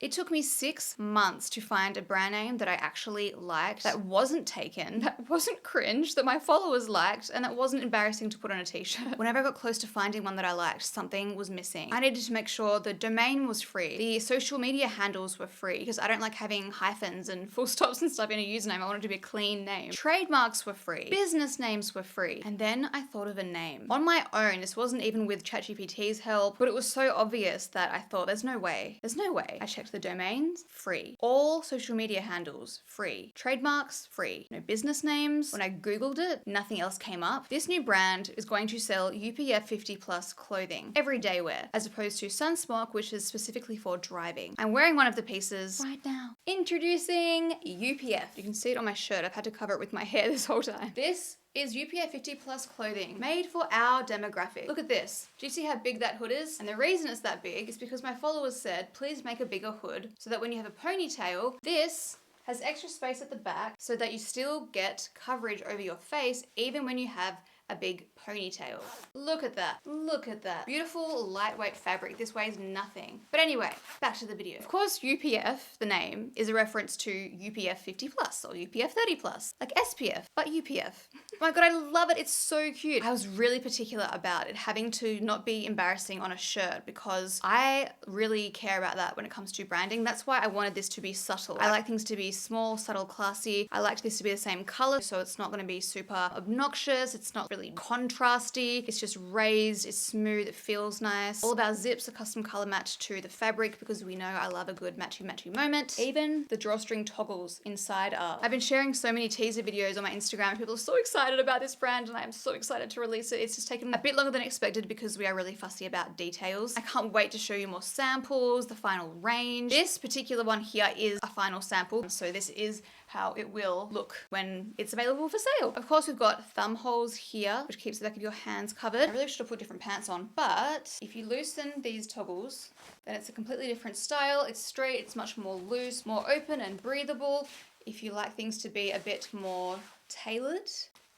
It took me 6 months to find a brand name that I actually liked, that wasn't taken, that wasn't cringe, that my followers liked, and that wasn't embarrassing to put on a t-shirt. Whenever I got close to finding one that I liked, something was missing. I needed to make sure the domain was free, the social media handles were free, because I don't like having hyphens and full stops and stuff in a username. I wanted it to be a clean name. Trademarks were free. Business names were free. And then I thought of a name. On my own, this wasn't even with ChatGPT's help, but it was so obvious that I thought, there's no way. There's no way. I checked the domains, free. All social media handles, free. Trademarks, free. No business names. When I Googled it, nothing else came up. This new brand is going to sell UPF 50 plus clothing, everyday wear, as opposed to Sunsmock, which is specifically for driving. I'm wearing one of the pieces right now. Introducing UPF. You can see it on my shirt. I've had to cover it with my hair this whole time. This is UPF 50 plus clothing made for our demographic. Look at this. Do you see how big that hood is? And the reason it's that big is because my followers said, please make a bigger hood so that when you have a ponytail, this has extra space at the back so that you still get coverage over your face even when you have a big ponytail. Look at that. Look at that. Beautiful lightweight fabric. This weighs nothing. But anyway, back to the video. Of course, UPF, the name, is a reference to UPF 50 plus or UPF 30 plus, like SPF, but UPF. Oh my God, I love it. It's so cute. I was really particular about it having to not be embarrassing on a shirt because I really care about that when it comes to branding. That's why I wanted this to be subtle. I like things to be small, subtle, classy. I like this to be the same color, so it's not going to be super obnoxious. It's not really contrasty. It's just raised, it's smooth, it feels nice. All of our zips are custom color matched to the fabric because we know I love a good matchy moment. Even the drawstring toggles inside are. I've been sharing so many teaser videos on my Instagram. People are so excited about this brand and I am so excited to release it. It's just taken a bit longer than expected because we are really fussy about details. I can't wait to show you more samples, the final range. This particular one here is a final sample, so this is how it will look when it's available for sale. Of course, we've got thumb holes here, which keeps the back of your hands covered. I really should have put different pants on, but if you loosen these toggles, then it's a completely different style. It's straight, it's much more loose, more open and breathable. If you like things to be a bit more tailored,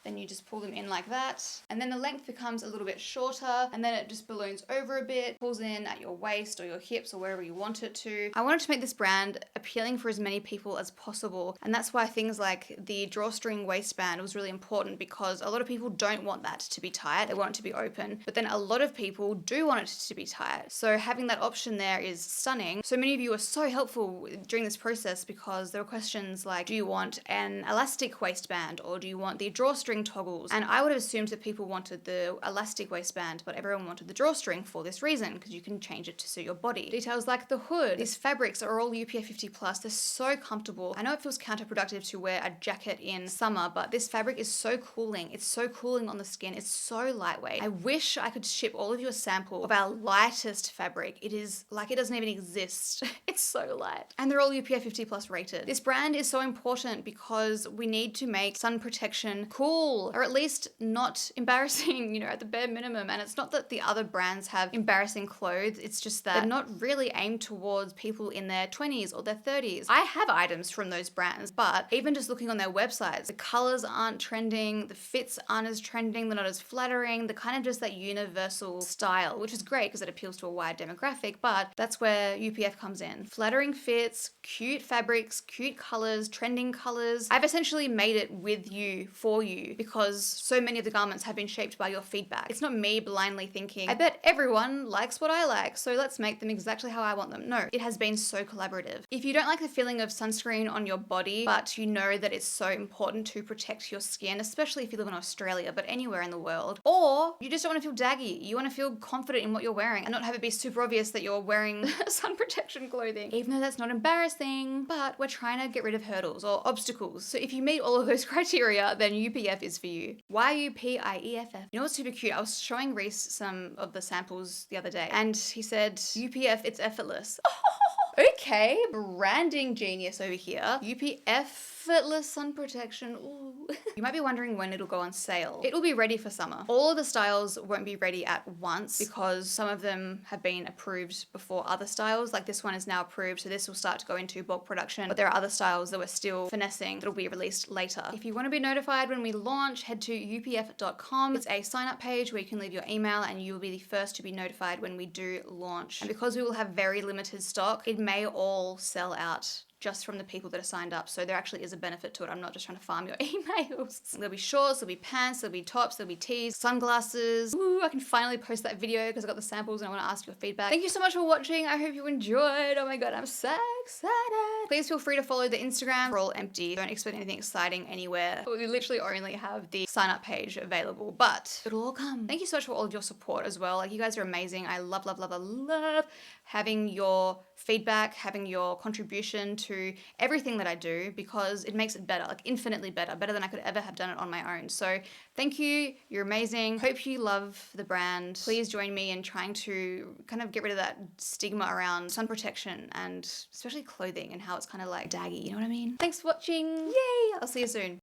then you just pull them in like that. And then the length becomes a little bit shorter and then it just balloons over a bit, pulls in at your waist or your hips or wherever you want it to. I wanted to make this brand appealing for as many people as possible. And that's why things like the drawstring waistband was really important because a lot of people don't want that to be tight. They want it to be open, but then a lot of people do want it to be tight. So having that option there is stunning. So many of you were so helpful during this process because there were questions like, do you want an elastic waistband or do you want the drawstring toggles? And I would have assumed that people wanted the elastic waistband, but everyone wanted the drawstring for this reason, because you can change it to suit your body. Details like the hood. These fabrics are all UPF 50 plus. They're so comfortable. I know it feels counterproductive to wear a jacket in summer, but this fabric is so cooling. It's so cooling on the skin. It's so lightweight. I wish I could ship all of you a sample of our lightest fabric. It is like it doesn't even exist. It's so light. And they're all UPF 50 plus rated. This brand is so important because we need to make sun protection cool, or at least not embarrassing, at the bare minimum. And it's not that the other brands have embarrassing clothes, it's just that they're not really aimed towards people in their 20s or their 30s. I have items from those brands, but even just looking on their websites, the colors aren't trending, the fits aren't as trending, they're not as flattering, they're kind of just that universal style, which is great because it appeals to a wide demographic, but that's where UPF comes in. Flattering fits, cute fabrics, cute colors, trending colors. I've essentially made it with you, for you, because so many of the garments have been shaped by your feedback. It's not me blindly thinking, I bet everyone likes what I like, so let's make them exactly how I want them. No, it has been so collaborative. If you don't like the feeling of sunscreen on your body, but you know that it's so important to protect your skin, especially if you live in Australia, but anywhere in the world, or you just don't want to feel daggy, you want to feel confident in what you're wearing and not have it be super obvious that you're wearing sun protection clothing, even though that's not embarrassing, but we're trying to get rid of hurdles or obstacles. So if you meet all of those criteria, then UPF is for you. YUPIEFF. You know what's super cute? I was showing Reese some of the samples the other day and he said, UPF, it's effortless. Okay, branding genius over here. UPF effortless sun protection. Ooh. You might be wondering when it'll go on sale. It will be ready for summer. All of the styles won't be ready at once because some of them have been approved before other styles. Like this one is now approved, so this will start to go into bulk production, but there are other styles that we're still finessing that'll be released later. If you want to be notified when we launch, head to upf.com. It's a sign up page where you can leave your email and you will be the first to be notified when we do launch. And because we will have very limited stock, it may all sell out just from the people that are signed up. So there actually is a benefit to it. I'm not just trying to farm your emails. There'll be shorts, there'll be pants, there'll be tops, there'll be tees, sunglasses. Ooh, I can finally post that video because I got the samples and I want to ask your feedback. Thank you so much for watching. I hope you enjoyed. Oh my God, I'm so excited. Please feel free to follow the Instagram. We're all empty. Don't expect anything exciting anywhere. We literally only have the sign up page available, but it'll all come. Thank you so much for all of your support as well. Like, you guys are amazing. I love, love, love, love, love having your feedback, having your contribution to everything that I do, because it makes it better, like infinitely better than I could ever have done it on my own. So thank you. You're amazing. Hope you love the brand. Please join me in trying to kind of get rid of that stigma around sun protection and especially clothing and how it's kind of like daggy, you know what I mean? Thanks for watching. Yay! I'll see you soon.